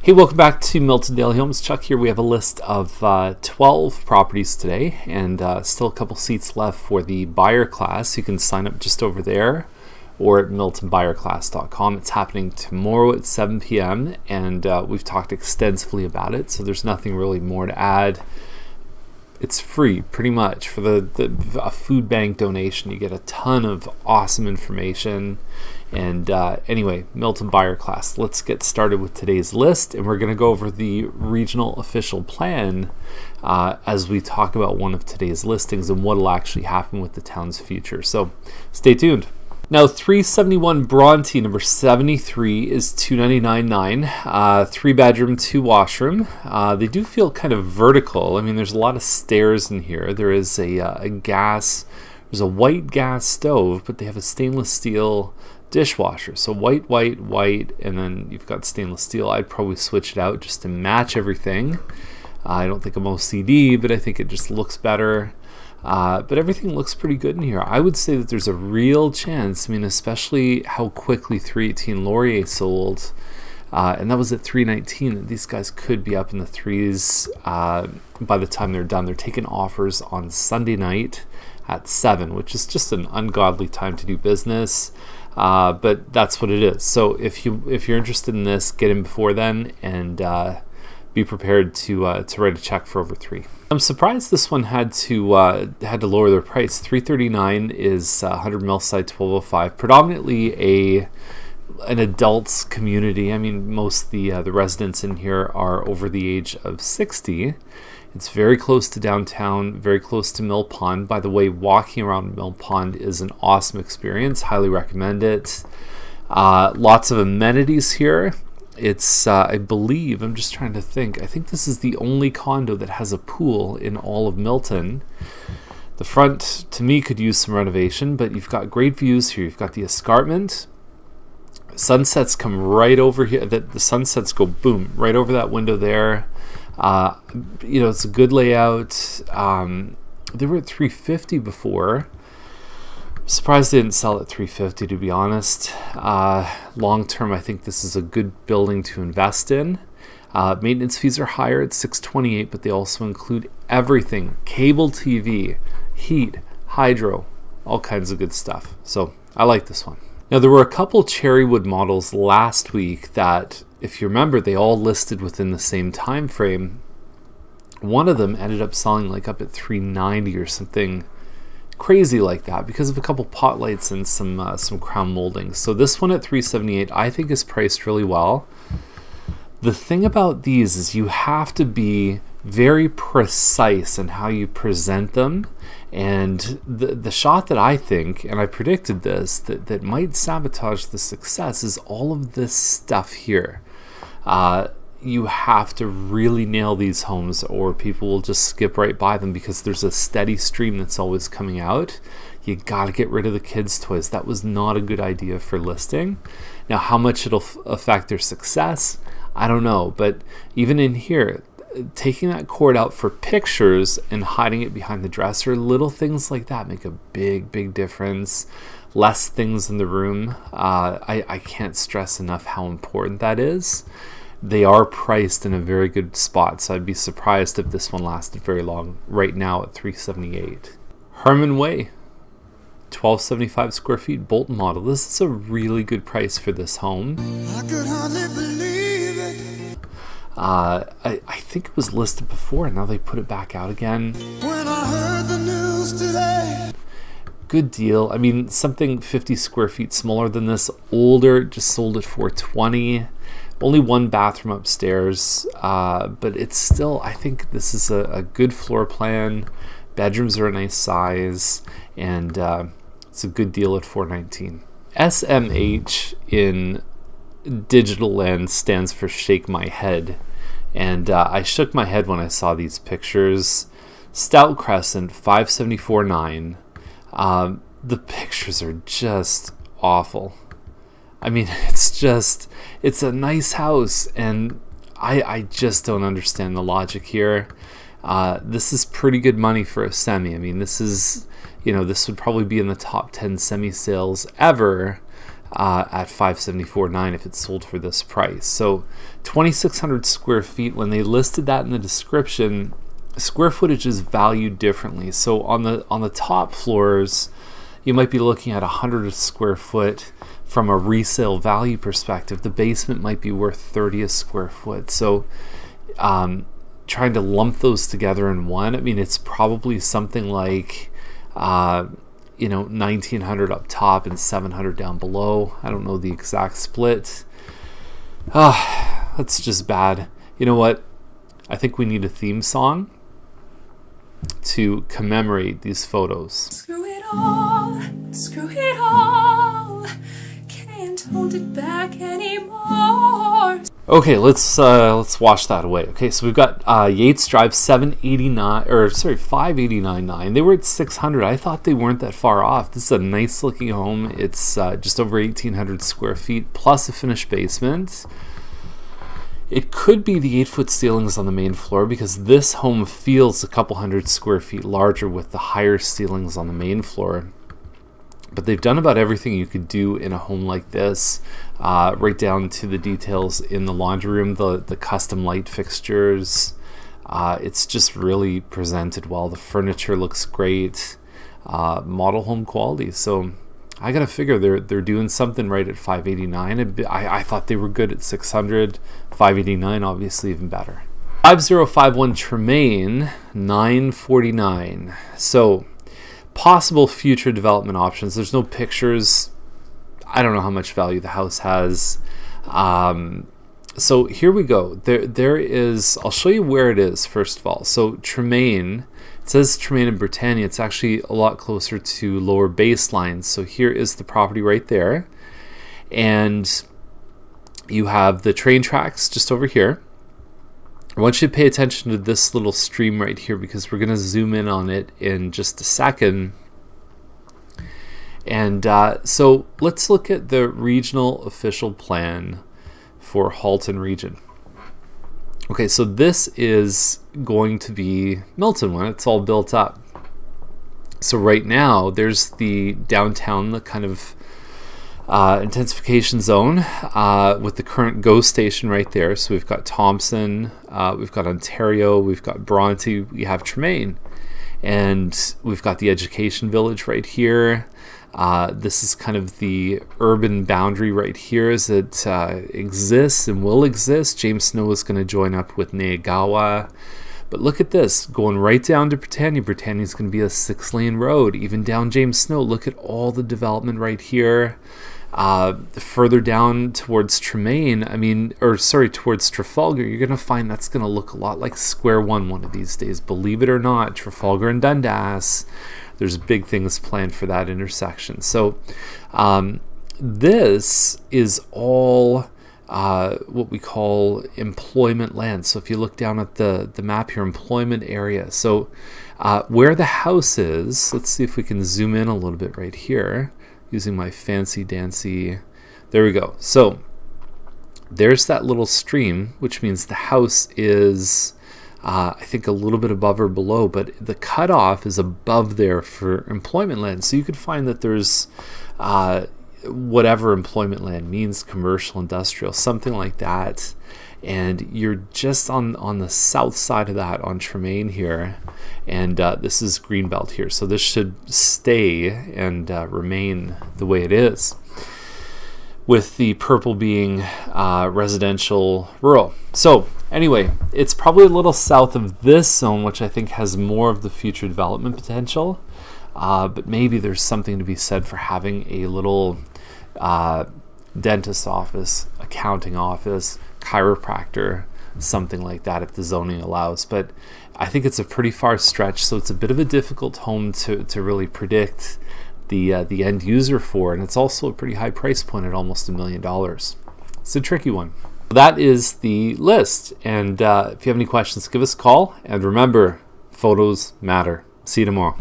Hey, welcome back to Milton Daily Homes. Chuck here. We have a list of 12 properties today and still a couple seats left for the buyer class. You can sign up just over there or at miltonbuyerclass.com. It's happening tomorrow at 7 p.m. and we've talked extensively about it, so there's nothing really more to add. It's free, pretty much. For a food bank donation, you get a ton of awesome information. And anyway, Milton Buyer Class. Let's get started with today's list, and we're going to go over the regional official plan as we talk about one of today's listings and what will actually happen with the town's future. So stay tuned. Now, 371 Bronte, number 73, is $299.9. 3-bedroom, 2-washroom. They do feel kind of vertical. I mean, there's a lot of stairs in here. There is a gas. There's a white gas stove, but they have a stainless steel dishwasher. So white, white, white, and then you've got stainless steel. I'd probably switch it out just to match everything. I don't think I'm OCD, but I think it just looks better. But everything looks pretty good in here. I would say that there's a real chance, I mean, especially how quickly 318 Laurier sold, and that was at 319, that these guys could be up in the threes by the time they're done. They're taking offers on Sunday night at 7, which is just an ungodly time to do business, but that's what it is. So if you're interested in this, get in before then and be prepared to write a check for over 3. I'm surprised this one had to lower their price. 339 is 100 Millside 1205. Predominantly an adults community. I mean, most of the residents in here are over the age of 60. It's very close to downtown, very close to Mill Pond. By the way, walking around Mill Pond is an awesome experience. Highly recommend it. Lots of amenities here. It's, I believe, I'm just trying to think, I think this is the only condo that has a pool in all of Milton. The front, to me, could use some renovation, but you've got great views here. You've got the escarpment. Sunsets come right over here. The sunsets go, boom, right over that window there. You know, it's a good layout. They were at $350 before. Surprised they didn't sell at $350, to be honest. Long term, I think this is a good building to invest in. Maintenance fees are higher at $628, but they also include everything: cable TV, heat, hydro, all kinds of good stuff. So I like this one. Now, there were a couple Cherrywood models last week that, if you remember, they all listed within the same time frame. One of them ended up selling like up at $390 or something crazy like that because of a couple pot lights and some crown moldings. So this one at $378 I think is priced really well. The thing about these is you have to be very precise in how you present them, and the shot that I think, and I predicted this, that might sabotage the success is all of this stuff here. You have to really nail these homes or people will just skip right by them because there's a steady stream that's always coming out. You gotta get rid of the kids' toys. That was not a good idea for listing. Now, how much it'll affect their success, I don't know. But even in here, taking that cord out for pictures and hiding it behind the dresser, little things like that make a big difference. Less things in the room. I can't stress enough how important that is. They are priced in a very good spot, so I'd be surprised if this one lasted very long. Right now at $378. Herman Way, 1275 square feet, Bolton model. This is a really good price for this home. I could hardly believe it. I think it was listed before, and now they put it back out again. When I heard the news today. Good deal. I mean, something 50 square feet smaller than this, older, just sold at $420. Only one bathroom upstairs, but it's still, I think this is a good floor plan. Bedrooms are a nice size, and it's a good deal at $419. SMH in digital land stands for shake my head, and I shook my head when I saw these pictures. Stout Crescent, 574.9. The pictures are just awful. I mean, it's a nice house, and I just don't understand the logic here. This is pretty good money for a semi. I mean, this is, you know, this would probably be in the top 10 semi sales ever. at $574,900 if it's sold for this price. So 2,600 square feet. When they listed that in the description, square footage is valued differently. So on the top floors, you might be looking at 100 square foot from a resale value perspective. The basement might be worth 30 a square foot. So trying to lump those together in one, I mean, it's probably something like 1,900 up top and 700 down below. I don't know the exact split. That's just bad. You know what? I think we need a theme song to commemorate these photos. Screw it all, screw it all. Can't hold it back anymore. Okay, let's wash that away. Okay, so we've got Yates Drive 589.9. They were at 600. I thought they weren't that far off. This is a nice looking home. It's just over 1,800 square feet plus a finished basement. It could be the 8-foot ceilings on the main floor because this home feels a couple hundred square feet larger with the higher ceilings on the main floor. But they've done about everything you could do in a home like this, right down to the details in the laundry room, the custom light fixtures. It's just really presented well. The furniture looks great, model home quality. So I gotta figure they're doing something right at $589. I thought they were good at $600. $589, obviously even better. 5051 Tremaine, $949. So possible future development options. There's no pictures. I don't know how much value the house has. So here we go. There is, I'll show you where it is first of all. So Tremaine, it says Tremaine in Britannia. It's actually a lot closer to Lower Baseline. So here is the property right there. And you have the train tracks just over here. I want you to pay attention to this little stream right here because we're going to zoom in on it in just a second. And so let's look at the regional official plan for Halton region. Okay, so this is going to be Milton when it's all built up. So right now there's the downtown, the kind of intensification zone with the current GO station right there. So we've got Thompson, we've got Ontario, we've got Bronte, we have Tremaine, and we've got the education village right here. This is kind of the urban boundary right here as it exists and will exist. James Snow is going to join up with Neagawa. But look at this, going right down to Britannia. Britannia is going to be a 6-lane road, even down James Snow. Look at all the development right here. Further down towards Tremaine, towards Trafalgar, you're going to find that's going to look a lot like Square One of these days. Believe it or not, Trafalgar and Dundas, there's big things planned for that intersection. So this is all what we call employment land. So if you look down at the map here, employment area. So where the house is, let's see if we can zoom in a little bit right here using my fancy dancy. There we go. So there's that little stream, which means the house is I think a little bit above or below, but the cutoff is above there for employment land. So you could find that there's whatever employment land means, commercial, industrial, something like that. And you're just on the south side of that on Tremaine here. And this is Greenbelt here. So this should stay and remain the way it is, with the purple being residential rural. So anyway, it's probably a little south of this zone, which I think has more of the future development potential. But maybe there's something to be said for having a little dentist office, accounting office, chiropractor, something like that if the zoning allows. But I think it's a pretty far stretch, so it's a bit of a difficult home to really predict the end user for, and it's also a pretty high price point at almost $1 million. It's a tricky one. That is the list, and if you have any questions, give us a call, and remember, photos matter. See you tomorrow.